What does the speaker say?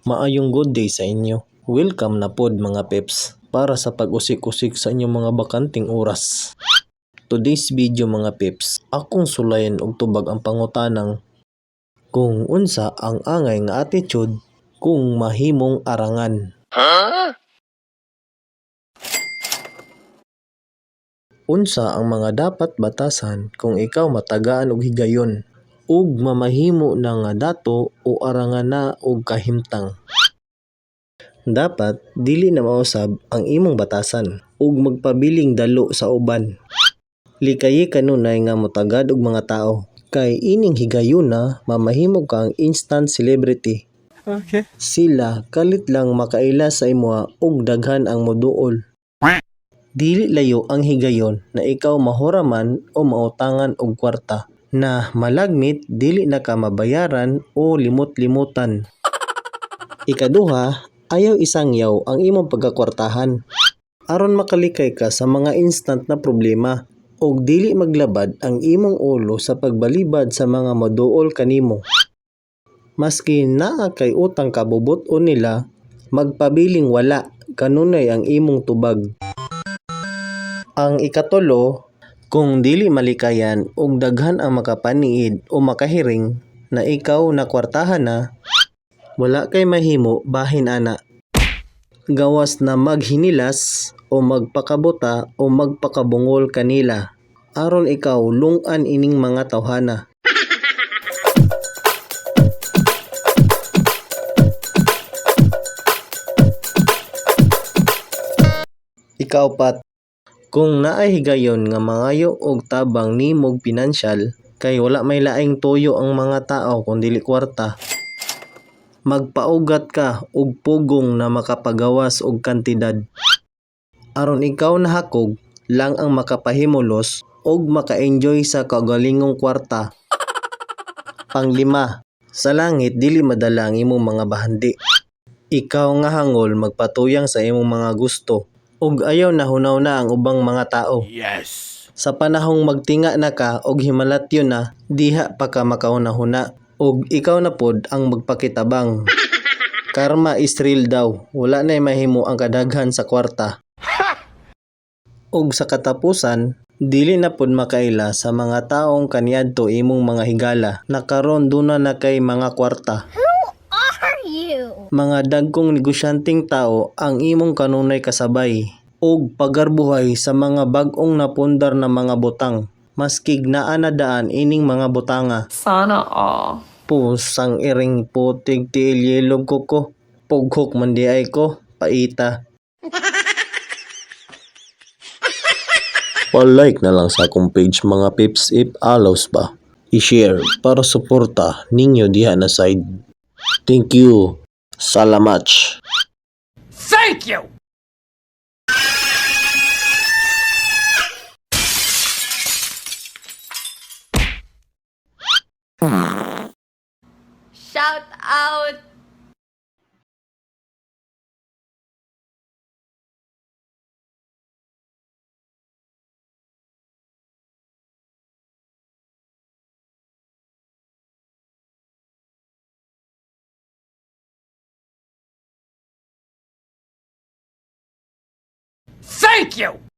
Maayong good day sa inyo. Welcome na pod mga peps para sa pag-usik-usik sa inyong mga bakanting oras. Today's video mga peps, akong sulayan og tubag ang pangutanang kung unsa ang angay nga attitude kung mahimong arangan. Unsa ang mga dapat batasan kung ikaw matagaan og higayon ug mamahimo na nga dato o arangan na og kahimtang. Dapat dili na mausab ang imong batasan ug magpabiling dalo sa uban. Likayi kanunay nga motagad og mga tao kay ining higayon na mamahimo kang instant celebrity. Okay. Sila kalit lang makaila sa imo ug daghan ang moduol. Dili layo ang higayon na ikaw mahuraman o mautangan og kwarta na malagmit dili na ka mabayaran o limot-limutan. Ikaduha, ayaw isangyaw ang imong pagkakwartahan aron makalikay ka sa mga instant na problema ug dili maglabad ang imong ulo sa pagbalibad sa mga moduol kanimo. Maski naa kay utang kabubot-on nila, magpabiling wala kanunay ang imong tubag. Ang ikatulo, kung dili malikayan ug daghan ang makapaniid o makahiring na ikaw na kwartahan na, wala kay mahimo bahin ana. Gawas na maghinilas o magpakabuta o magpakabungol kanila aron ikaw lung-an ining mga tawhana. Ikaapat, kung naay higayon nga mangayo og tabang nimog pinansyal kay wala may laing tuyo ang mga tao kung dili kwarta, magpaugat ka og pugong na makapagawas og kantidad aron ikaw nahakog lang ang makapahimulos og maka-enjoy sa kaugalingong kwarta. Panglima, sa langit dili madala ang imong mga bahandi. Ikaw nga hangol magpatuyang sa imong mga gusto ug ayaw nahunaw na ang ubang mga tao. Yes. Sa panahong magtinga na ka og himalatyon na, diha pa ka makaunahuna ug ikaw na pod ang magpakitabang. Karma is real daw, wala na'y mahimo ang kadaghan sa kwarta. Ug sa katapusan, dili na pod makaila sa mga taong kaniadto imong mga higala na karon duna na kay mga kwarta. Mga dagkong negosyanteng tao ang imong kanunay kasabay ug pagarbuhay sa mga bag-ong napundar na mga butang maski naa na daan ining mga butanga. Sana all. Pusang iring putig tiil yelog ko. Pughok man di ay ko, paita. Pa-like na lang sa akong page mga pips if allows ba. I-share para suporta ninyo diha na side. Thank you. Salamat. Thank you. Shout out. Thank you.